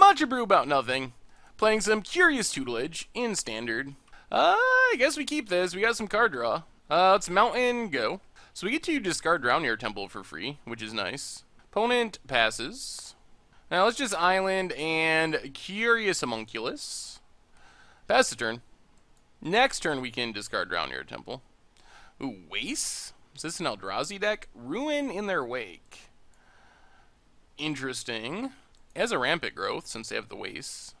launch Abrew about nothing. Playing some Curious Tutelage in Standard. I guess we keep this. We got some card draw. Let's Mountain go. So we get to discard Drownir Temple for free, which is nice. Opponent passes. Now let's just Island and Curious Homunculus. Pass the turn. Next turn we can discard Drownir Temple. Ooh, Waste? Is this an Eldrazi deck? Ruin in their wake. Interesting. It has a rampant growth since they have the Waste.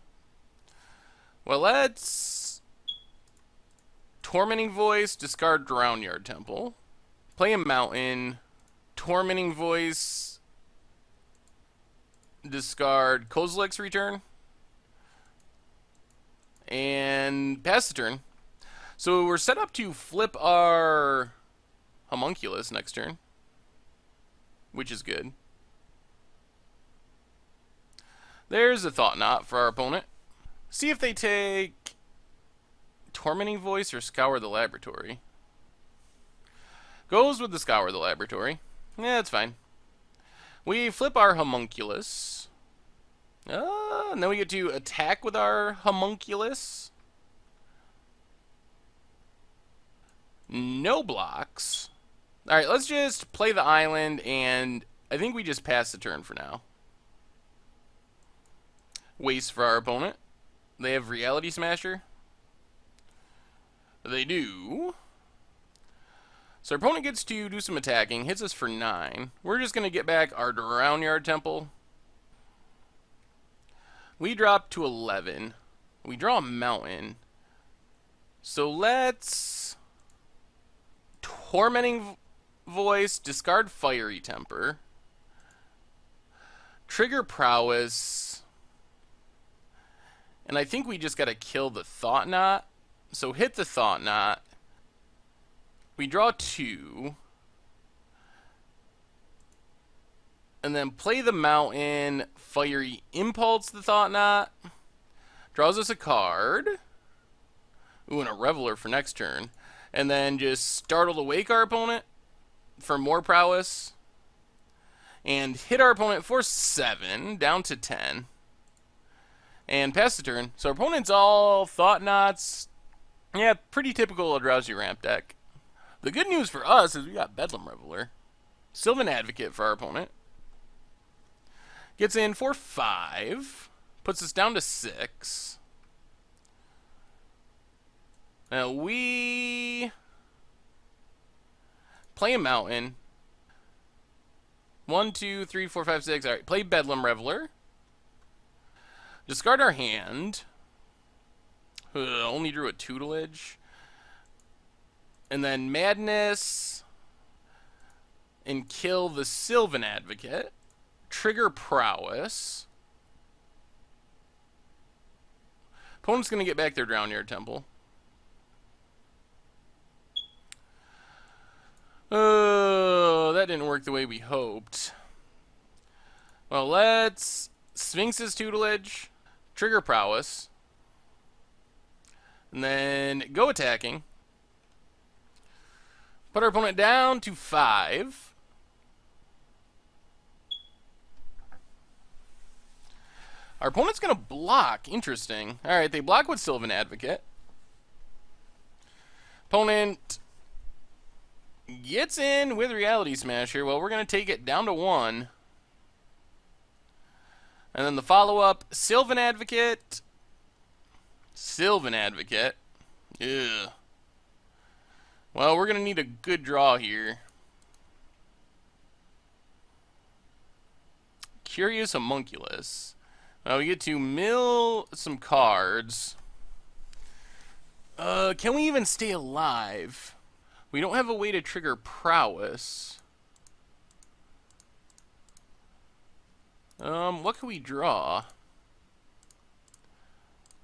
Well, let's Tormenting Voice, discard Drownir Temple. Play a Mountain. Tormenting Voice, discard Kozilek's Return. And pass the turn. So we're set up to flip our Homunculus next turn, which is good. There's a Thought Knot for our opponent. See if they take Tormenting Voice or Scour the Laboratory. Goes with the Scour the Laboratory. Yeah, that's fine. We flip our Homunculus. And then we get to attack with our Homunculus. No blocks. Alright, let's just play the island, and I think we just pass the turn for now. Waste for our opponent. They have Reality Smasher. They do. So our opponent gets to do some attacking, hits us for 9. We're just going to get back our Drownir Temple. We drop to 11. We draw a Mountain. So let's Tormenting Voice, discard Fiery Temper. Trigger Prowess. And I think we just got to kill the Thought Knot. So hit the Thought Knot. We draw 2. And then play the Mountain, Fiery Impulse the Thought Knot. Draws us a card. Ooh, and a Reveler for next turn. And then just Startle Awake our opponent for more prowess. And hit our opponent for 7, down to 10. And pass the turn. So our opponent's all Thought Knots. Yeah, pretty typical Eldrazi ramp deck. The good news for us is we got Bedlam Reveler. Sylvan Advocate for our opponent. Gets in for 5. Puts us down to 6. Now we play a Mountain. 1, 2, 3, 4, 5, 6. Alright, play Bedlam Reveler. Discard our hand. Only drew a Tutelage. And then Madness. And kill the Sylvan Advocate. Trigger Prowess. Opponent's going to get back their Drownir Temple. Oh, that didn't work the way we hoped. Well, let's Sphinx's Tutelage. Trigger Prowess. And then go attacking. Put our opponent down to 5. Our opponent's going to block. Interesting. Alright, they block with Sylvan Advocate. Opponent gets in with Reality Smasher. Well, we're going to take it down to 1. And then the follow-up, Sylvan Advocate. Sylvan Advocate. Ugh. Well, we're going to need a good draw here. Curious Homunculus. Well, we get to mill some cards. Can we even stay alive? We don't have a way to trigger Prowess. What can we draw?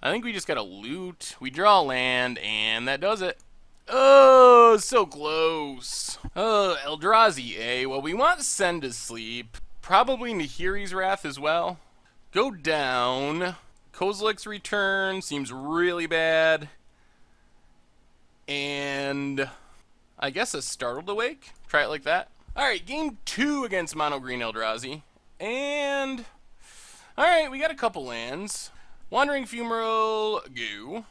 I think we just gotta loot. We draw land, and that does it. Oh, so close. Eldrazi, eh? Well, we want Send to Sleep. Probably Nahiri's Wrath as well. Go down. Kozilek's Return seems really bad. And I guess a Startled Awake. Try it like that. Alright, game 2 against Mono Green Eldrazi. And Alright, we got a couple lands. Wandering Fumarole, go.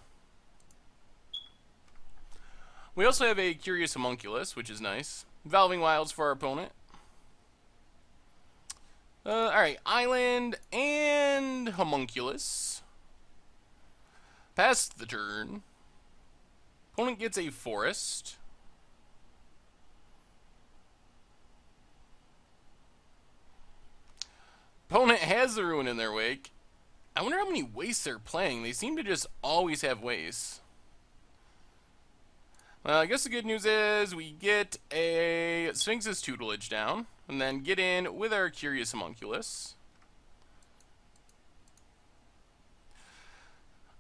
We also have a Curious Homunculus, which is nice. Valving Wilds for our opponent. Alright, Island and Homunculus. Pass the turn. Opponent gets a Forest. Opponent has the Ruin in their wake. I wonder how many wastes they're playing. They seem to just always have wastes. Well, I guess the good news is we get a Sphinx's Tutelage down, and then get in with our Curious Homunculus.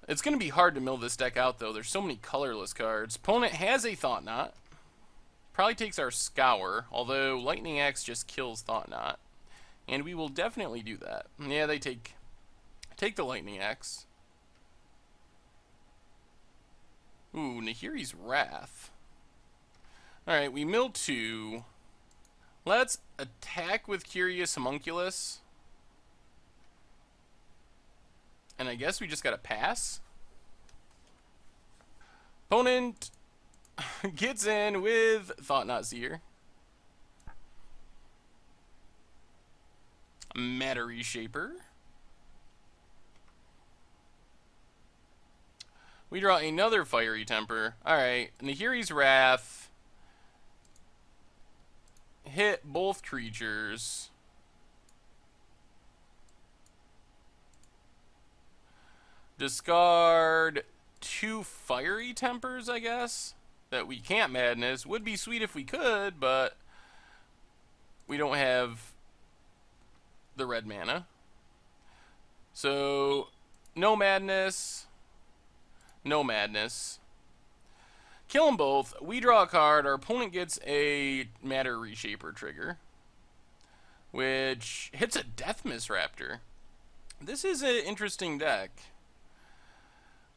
It's going to be hard to mill this deck out, though. There's so many colorless cards. Opponent has a Thought Knot. Probably takes our Scour, although Lightning Axe just kills Thought Knot. And we will definitely do that. Yeah, they take the Lightning Axe. Ooh, Nahiri's Wrath. Alright, we mill 2. Let's attack with Curious Homunculus. And I guess we just gotta pass. Opponent gets in with Thought Knot Seer. Matter Reshaper. We draw another Fiery Temper. Alright, Nahiri's Wrath. Hit both creatures. Discard 2 Fiery Tempers, I guess. That we can't Madness. Would be sweet if we could, but we don't have the red mana. So, no Madness. No Madness. Kill them both. We draw a card. Our opponent gets a Matter Reshaper trigger, which hits a Death Misraptor. This is an interesting deck.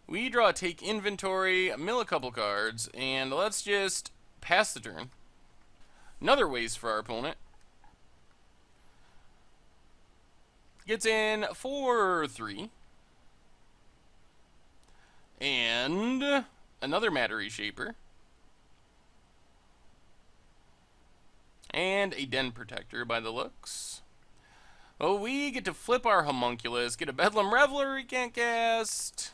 We draw Take Inventory, mill a couple cards, and let's just pass the turn. Another waste for our opponent. Gets in for 3. And another Matter Reshaper. And a Den Protector by the looks. Oh, we get to flip our Homunculus, get a Bedlam Reveler we can't cast.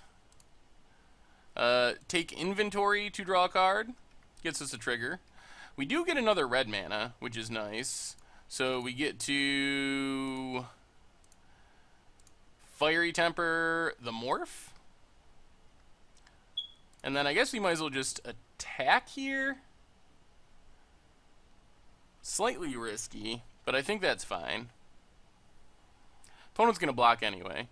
Take Inventory to draw a card. Gets us a trigger. We do get another red mana, which is nice. So we get to Fiery Temper the Morph. And then I guess we might as well just attack here. Slightly risky, but I think that's fine. Opponent's going to block anyway.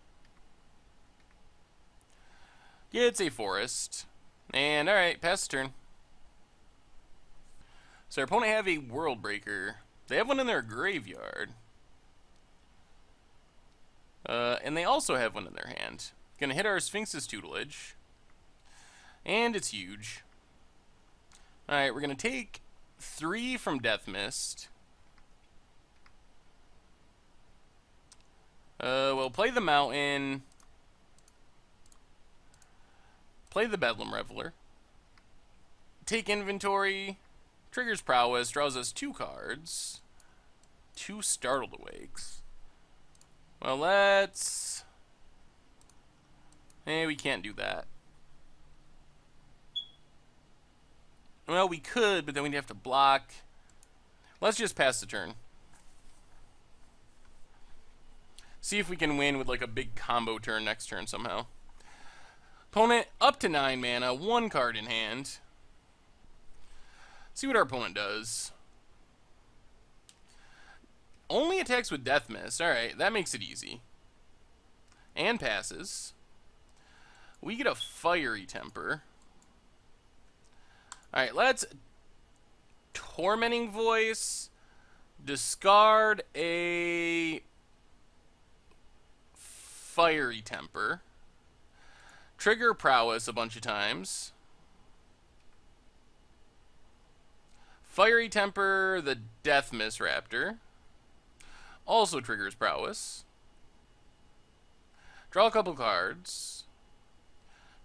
Gets a Forest. And alright, pass the turn. So our opponent have a World Breaker. They have one in their graveyard. And they also have one in their hand. Gonna hit our Sphinx's Tutelage. And it's huge. Alright, we're gonna take 3 from Death Mist. We'll play the Mountain. Play the Bedlam Reveler. Take Inventory. Triggers Prowess. Draws us 2 cards. 2 Startled Awakes. Well, let's... we can't do that. Well, we could, but then we'd have to block. Let's just pass the turn. See if we can win with like a big combo turn next turn somehow. Opponent up to 9 mana, 1 card in hand. See what our opponent does. Only attacks with Death Mist. Alright, that makes it easy. And passes. We get a Fiery Temper. Alright, let's Tormenting Voice. Discard a Fiery Temper. Trigger Prowess a bunch of times. Fiery Temper the Death Misraptor. Also triggers Prowess. Draw a couple cards.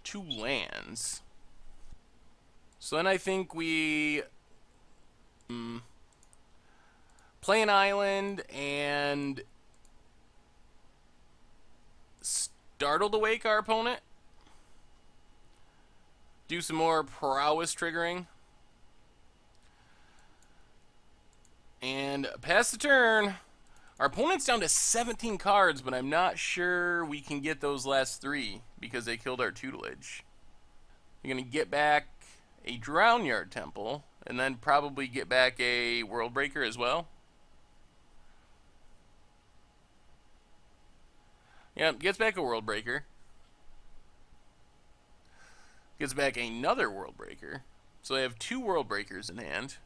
2 lands. So then I think we play an island and startle to wake our opponent. Do some more prowess triggering. And pass the turn. Our opponent's down to 17 cards, but I'm not sure we can get those last 3 because they killed our tutelage. We're going to get back a Drownyard Temple, and then probably get back a World Breaker as well. Yep, gets back a World Breaker. Gets back another World Breaker. So they have 2 World Breakers in hand.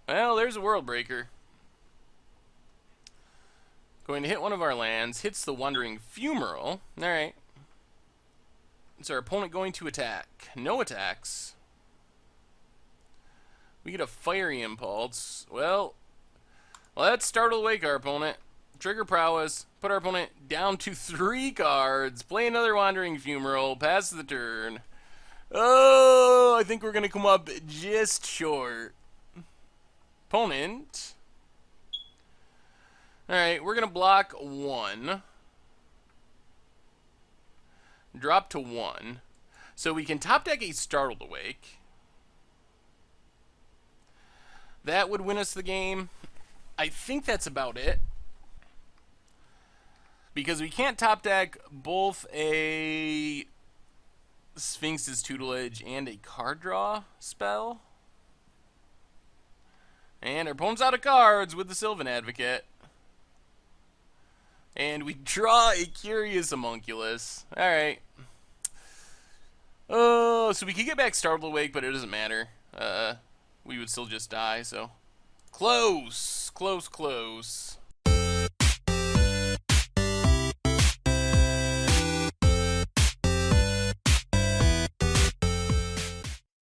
Well, there's a World Breaker. Going to hit one of our lands. Hits the Wandering Fumarole. Alright. Is our opponent going to attack? No attacks. We get a Fiery Impulse. Well, let's startle wake our opponent. Trigger Prowess. Put our opponent down to 3 cards. Play another Wandering Fumarole. Pass the turn. Oh, I think we're going to come up just short. Opponent. Alright, we're going to block 1. Drop to 1. So we can top deck a Startled Awake. That would win us the game. I think that's about it. Because we can't top deck both a Sphinx's Tutelage and a card draw spell. And our opponent's out of cards with the Sylvan Advocate. And we draw a Curious Homunculus. Alright. Oh, so we could get back Startled Awake, but it doesn't matter. We would still just die, so. Close. Close, close.